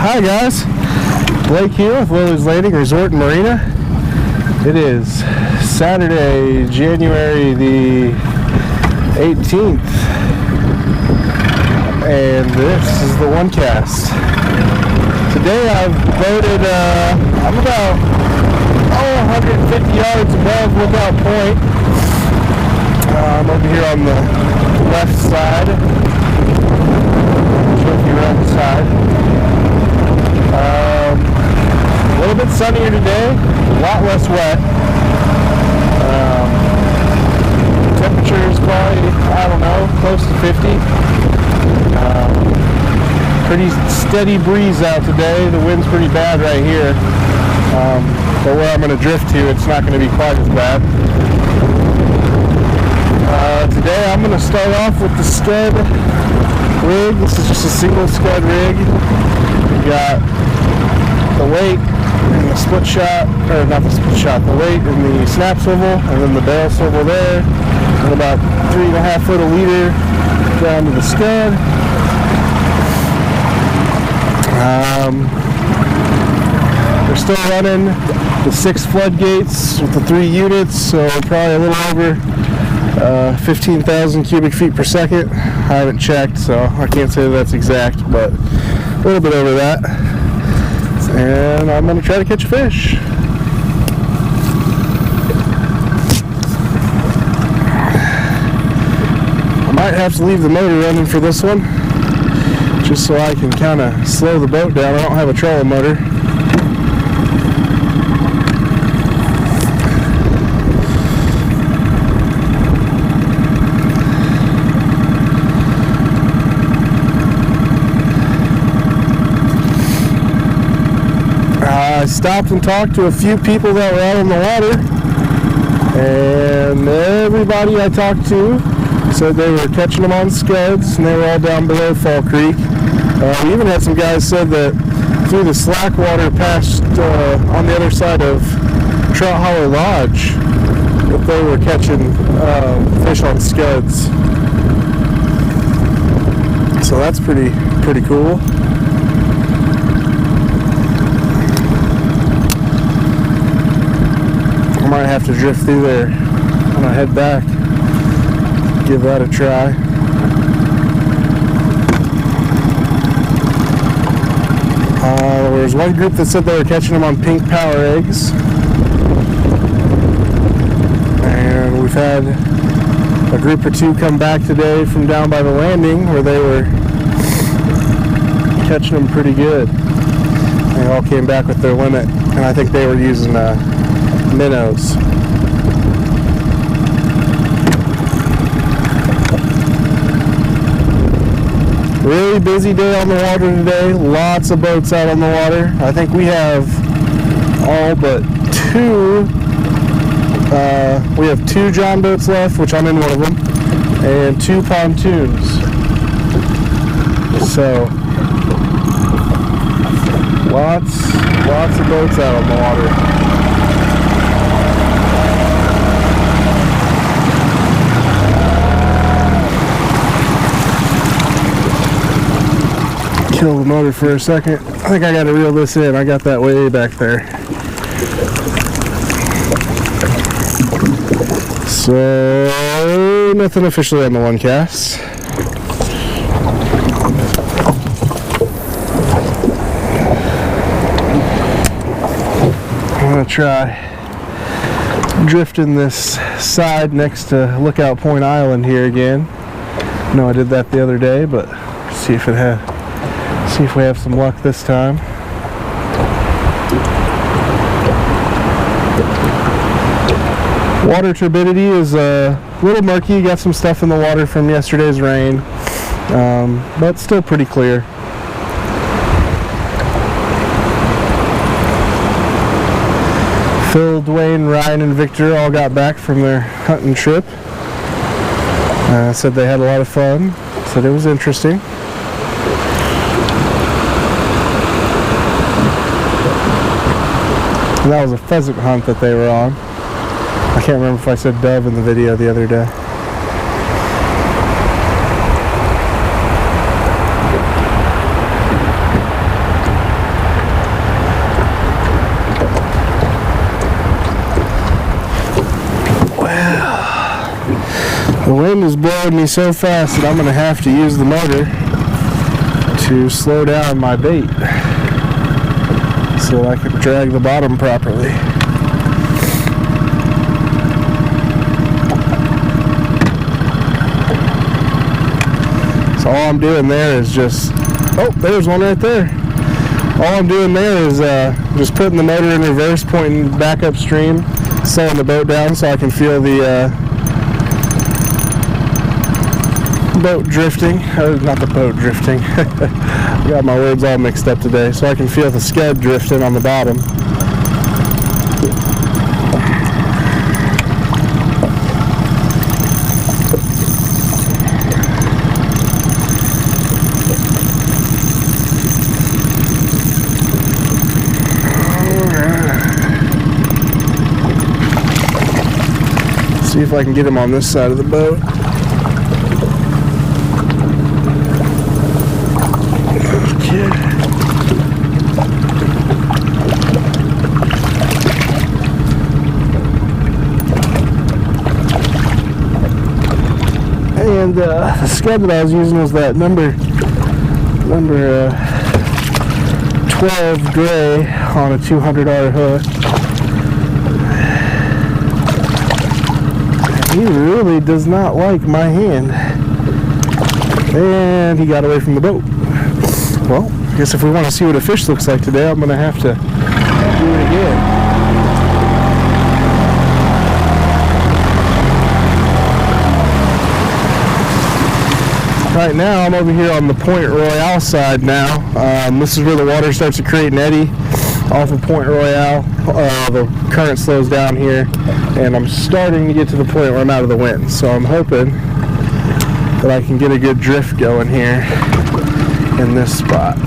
Hi guys, Blake here with Lilley's Landing Resort and Marina. It is Saturday, January the 18th, and this is the one cast. Today I've boated, I'm about 150 yards above Lookout Point. I'm over here on the left side, trophy run side. A little bit sunnier today, a lot less wet. Temperature is probably, I don't know, close to 50. Pretty steady breeze out today. The wind's pretty bad right here. But where I'm going to drift to, it's not going to be quite as bad. Today I'm going to start off with the Scud rig. This is just a single Scud rig. We got the weight and the split shot, or not the split shot, the weight and the snap swivel, and then the barrel swivel there, and about 3.5 foot a leader down to the Scud. We're still running the 6 floodgates with the 3 units, so probably a little over 15,000 cubic feet per second. I haven't checked, so I can't say that's exact, but a little bit over that. And I'm going to try to catch a fish. I might have to leave the motor running for this one, just so I can kind of slow the boat down. I don't have a trolling motor. I stopped and talked to a few people that were out on the water, and everybody I talked to said they were catching them on scuds, and they were all down below Fall Creek. We even had some guys said that through the slack water past on the other side of Trout Hollow Lodge, that they were catching fish on scuds. So that's pretty cool. I might have to drift through there when I head back. Give that a try. There was one group that said they were catching them on pink power eggs. And we've had a group or two come back today from down by the landing where they were catching them pretty good. They all came back with their limit, and I think they were using minnows. Really busy day on the water today. Lots of boats out on the water. I think we have all but 2. We have 2 John boats left, which I'm in one of them, and 2 pontoons. So lots of boats out on the water. Kill the motor for a second. I think I got to reel this in. I got that way back there. So nothing officially on the one cast. I'm gonna try drifting this side next to Lookout Point Island here again. I know I did that the other day, but see if we have some luck this time. Water turbidity is a little murky. Got some stuff in the water from yesterday's rain, but still pretty clear. Phil, Dwayne, Ryan, and Victor all got back from their hunting trip. Said they had a lot of fun. Said it was interesting. And that was a pheasant hunt that they were on. I can't remember if I said dove in the video the other day. The wind is blowing me so fast that I'm going to have to use the motor to slow down my bait so I can drag the bottom properly. So all I'm doing there is just, oh, there's one right there. All I'm doing there is just putting the motor in reverse, pointing back upstream, slowing the boat down so I can feel the boat drifting, or not the boat drifting. I got my words all mixed up today. So I can feel the scud drifting on the bottom. See if I can get him on this side of the boat. And the scud that I was using was that number 12 gray on a $200 hook. He really does not like my hand. And he got away from the boat. Well, I guess if we want to see what a fish looks like today, I'm going to have to do it again. Right now, I'm over here on the Point Royale side now. This is where the water starts to create an eddy off of Point Royale. The current slows down here, and I'm starting to get to the point where I'm out of the wind. So I'm hoping that I can get a good drift going here in this spot.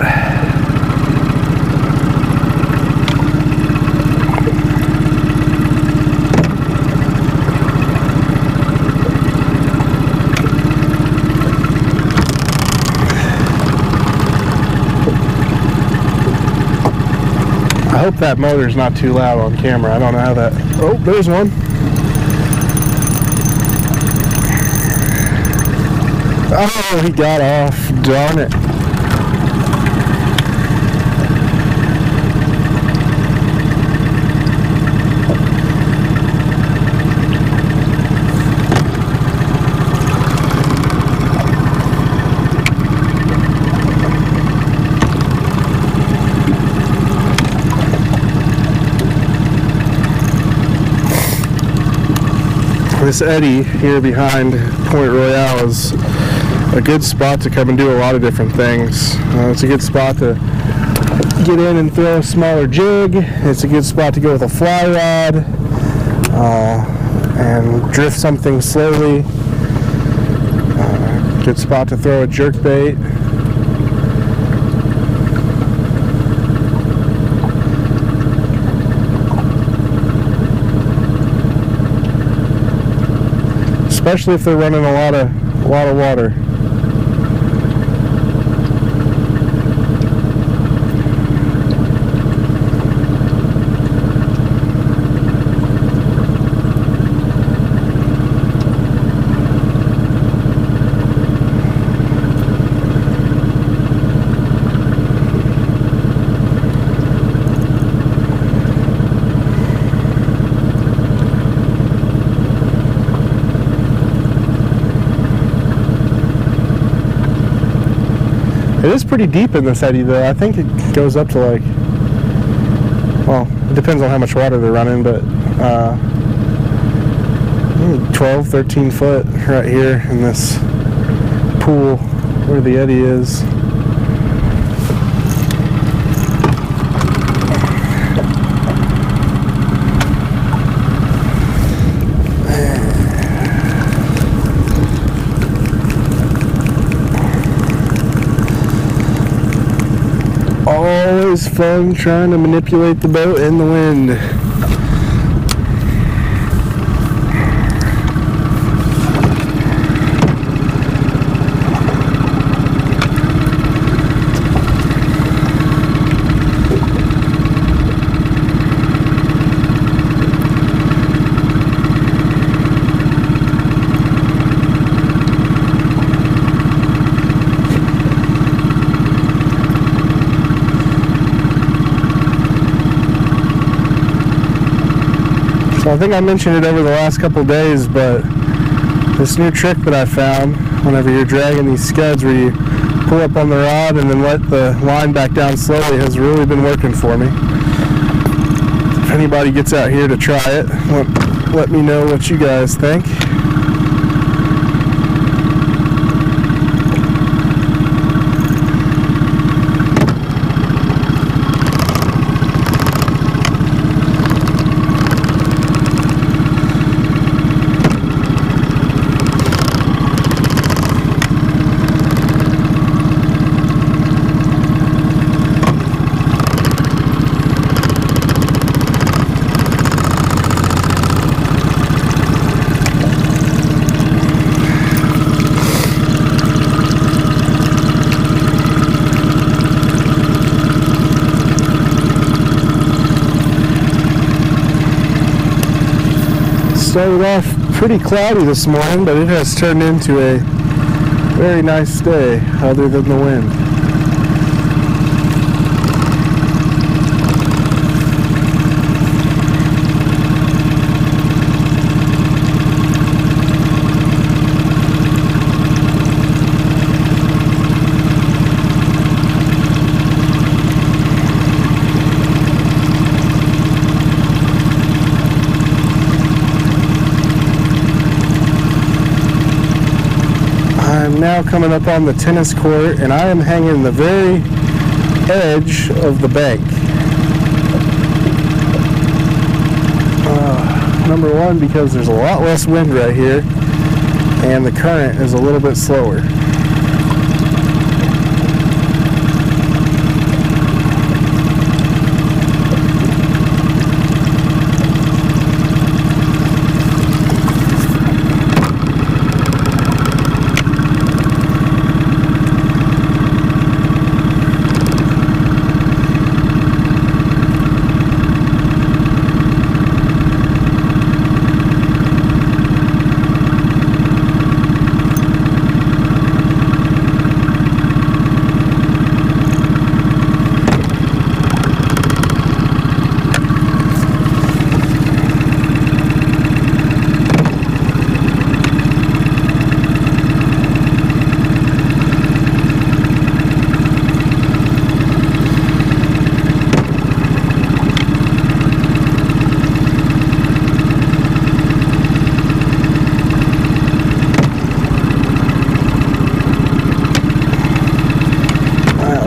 I hope that motor's not too loud on camera. I don't know how that... Oh, there's one. Oh, he got off. Darn it. This eddy here behind Point Royale is a good spot to come and do a lot of different things. It's a good spot to get in and throw a smaller jig. It's a good spot to go with a fly rod and drift something slowly. Good spot to throw a jerk bait. Especially if they're running a lot of water. It is pretty deep in this eddy though. I think it goes up to like, well, it depends on how much water they're running, but 12, 13 foot right here in this pool where the eddy is. Always fun trying to manipulate the boat in the wind. So I think I mentioned it over the last couple days, but this new trick that I found, whenever you're dragging these scuds where you pull up on the rod and then let the line back down slowly, has really been working for me. If anybody gets out here to try it, let me know what you guys think. Started off pretty cloudy this morning, but it has turned into a very nice day other than the wind. I'm now coming up on the tennis court, and I am hanging the very edge of the bank. Number one, because there's a lot less wind right here, and the current is a little bit slower.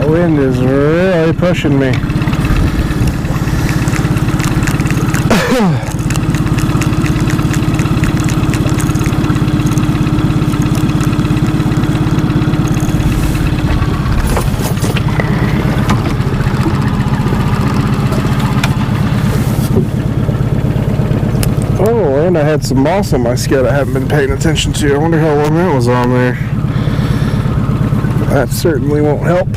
Wind is really pushing me. Oh, and I had some moss on my scud I haven't been paying attention to. I wonder how long that was on there. That certainly won't help.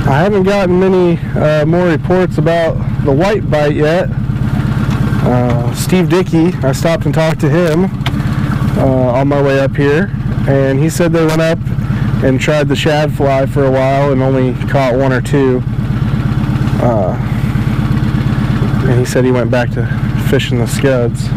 I haven't gotten many more reports about the white bite yet. Steve Dickey, I stopped and talked to him on my way up here, and he said they went up and tried the shad fly for a while and only caught one or two. And he said he went back to fishing the scuds.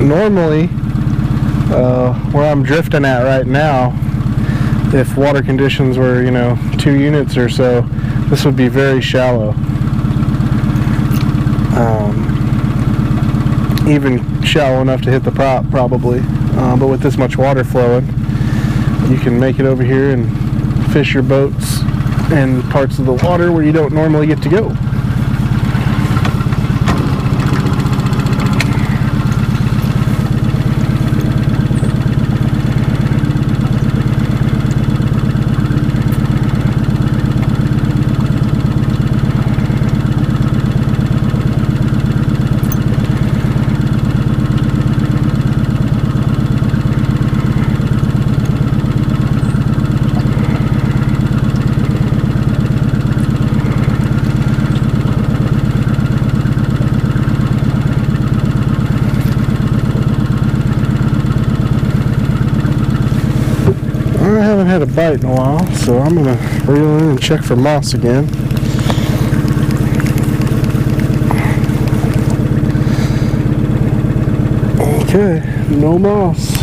normally, where I'm drifting at right now, if water conditions were, 2 units or so, this would be very shallow. Even shallow enough to hit the prop, probably. But with this much water flowing, you can make it over here and fish your boats in parts of the water where you don't normally get to go. I haven't had a bite in a while, so I'm going to reel in and check for moss again. Okay, no moss.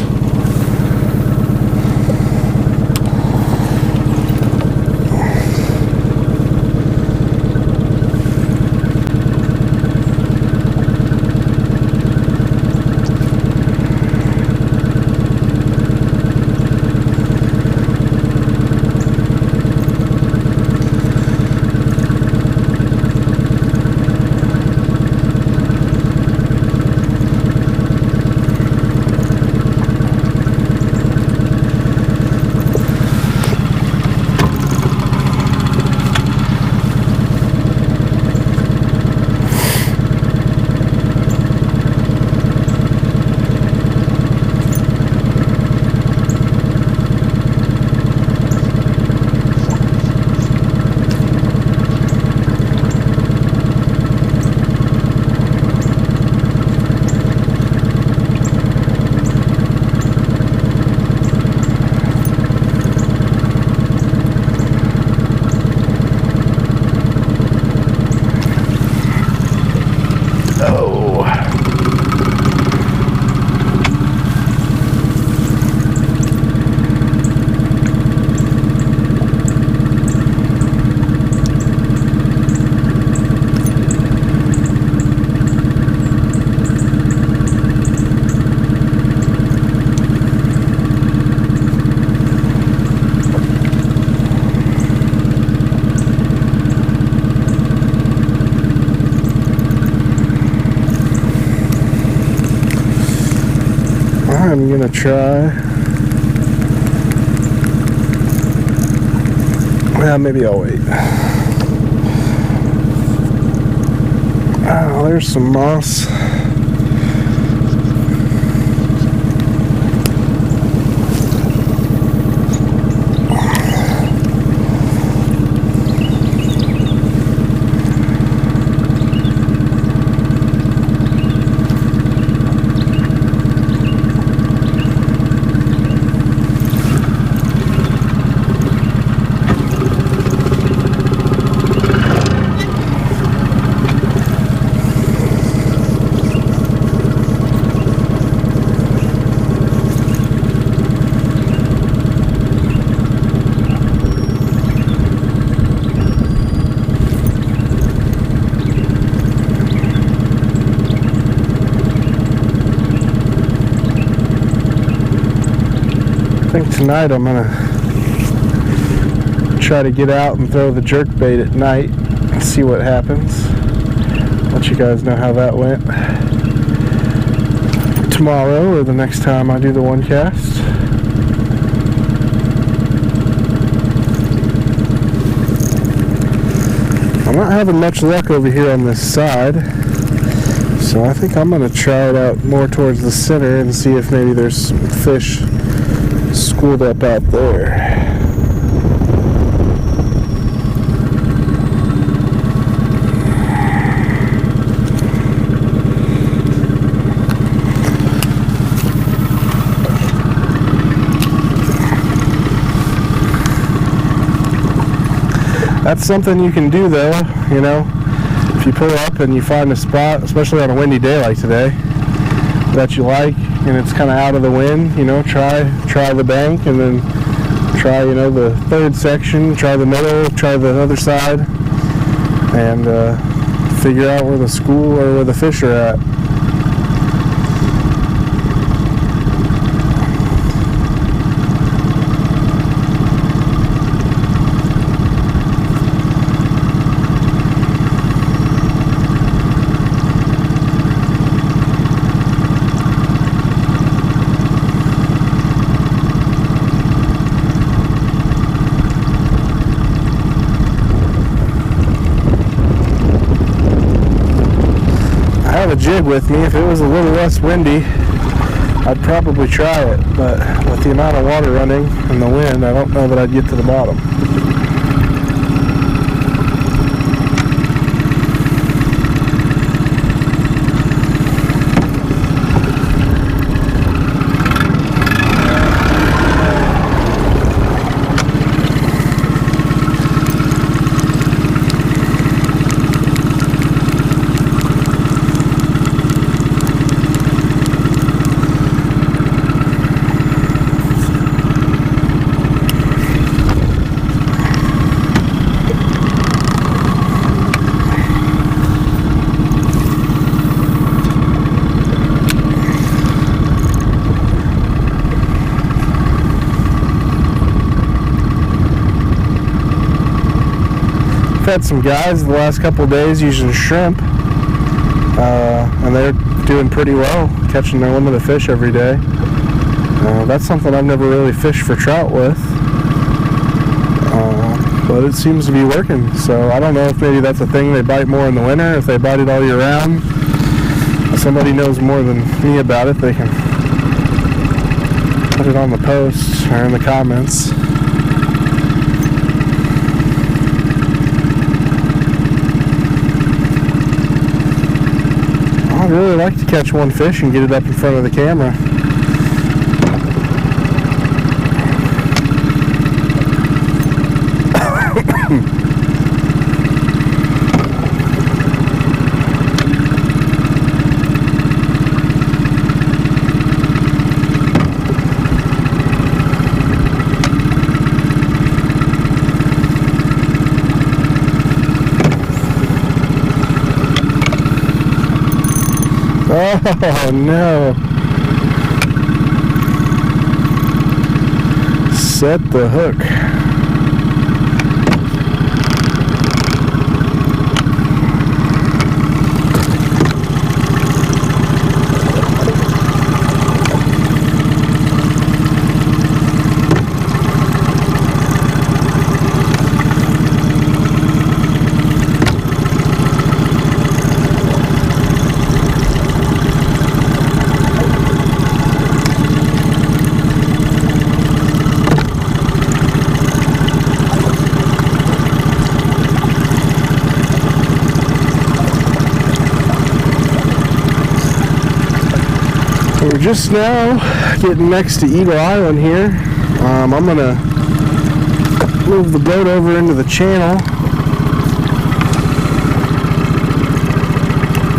I'm gonna try. Well, maybe I'll wait. Oh, there's some moss. I think tonight I'm gonna try to get out and throw the jerk bait at night and see what happens. Let you guys know how that went tomorrow or the next time I do the one cast. I'm not having much luck over here on this side, so I think I'm gonna try it out more towards the center and see if maybe there's some fish schooled up out there. That's something you can do though, if you pull up and you find a spot, especially on a windy day like today, that you like, and it's kind of out of the wind, you know, try the bank, and then try, you know, the third section, try the middle, try the other side, and figure out where the school or where the fish are at. I have a jig with me. If it was a little less windy, I'd probably try it, but with the amount of water running and the wind, I don't know that I'd get to the bottom. I've had some guys the last couple of days using shrimp, and they're doing pretty well, catching their limit of fish every day. That's something I've never really fished for trout with, but it seems to be working. So I don't know if maybe that's a thing, they bite more in the winter, if they bite it all year round. If somebody knows more than me about it, they can put it on the post or in the comments. I'd really like to catch one fish and get it up in front of the camera. Oh no. Set the hook. We're just now getting next to Eagle Island here. I'm going to move the boat over into the channel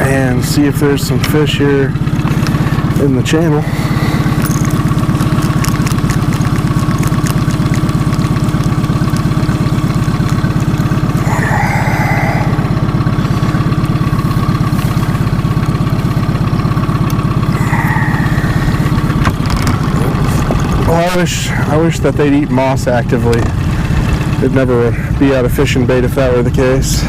and see if there's some fish here in the channel. I wish that they'd eat moss actively. They'd never be out of fishing bait if that were the case.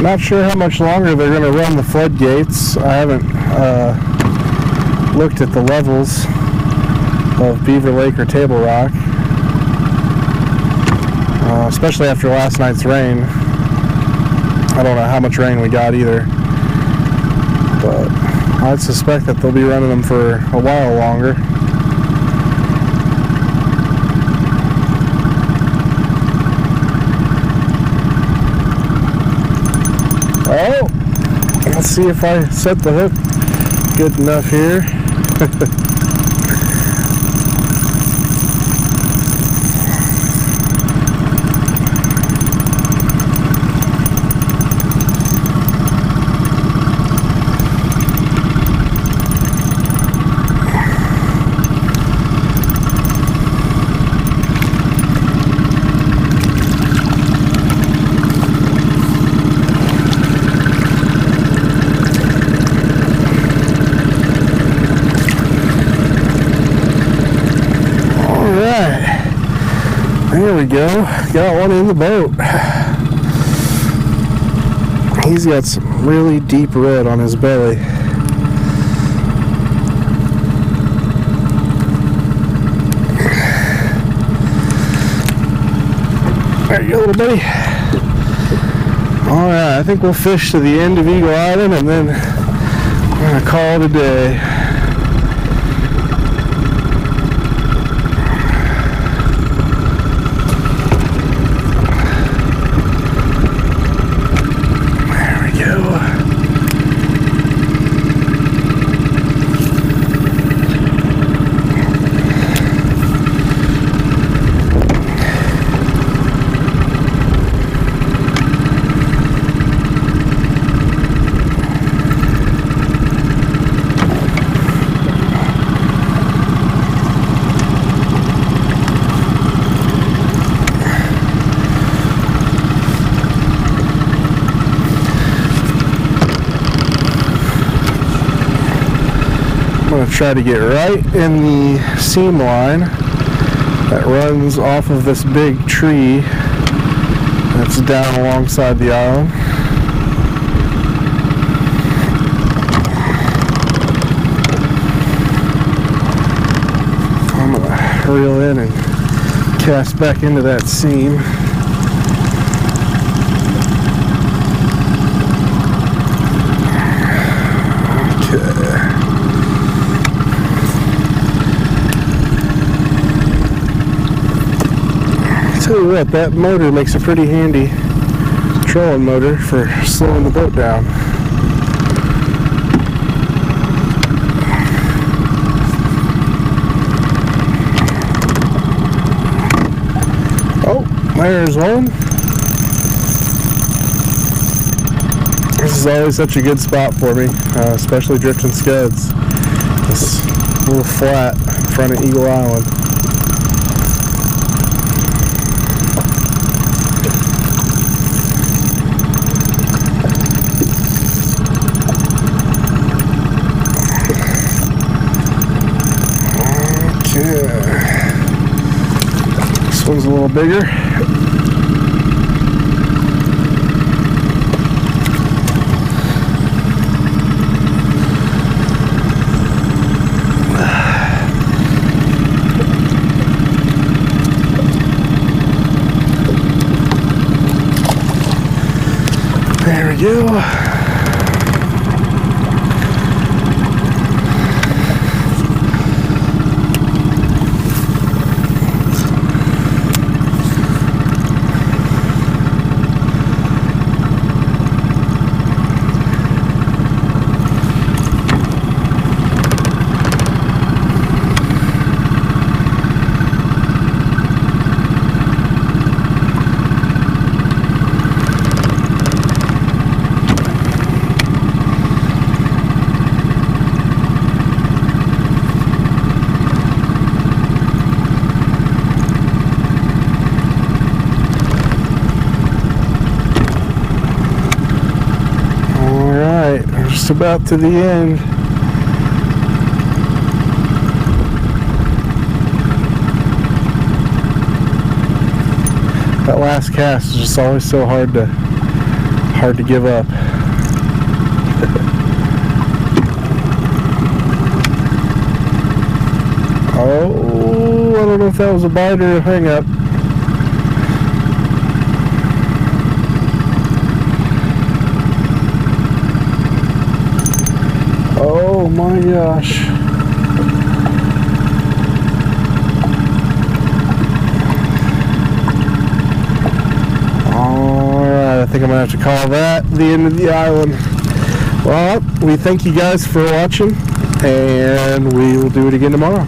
Not sure how much longer they're going to run the floodgates. I haven't looked at the levels of Beaver Lake or Table Rock, especially after last night's rain. I don't know how much rain we got either, but I'd suspect that they'll be running them for a while longer. Oh, let's see if I set the hook good enough here. There we go. Got one in the boat. He's got some really deep red on his belly. There you go, little buddy. Alright, I think we'll fish to the end of Eagle Island and then we're going to call it a day. I'm going to try to get right in the seam line that runs off of this big tree that's down alongside the island. I'm going to reel in and cast back into that seam. Tell you what, that motor makes a pretty handy trolling motor for slowing the boat down. Oh, there's one. This is always such a good spot for me, especially drifting scuds. This little flat in front of Eagle Island. This one's a little bigger. There we go. Just about to the end. That last cast is just always so hard to give up. Oh, I don't know if that was a bite or a hang up. Oh my gosh. Alright, I think I'm going to have to call that the end of the island. Well, we thank you guys for watching, and we will do it again tomorrow.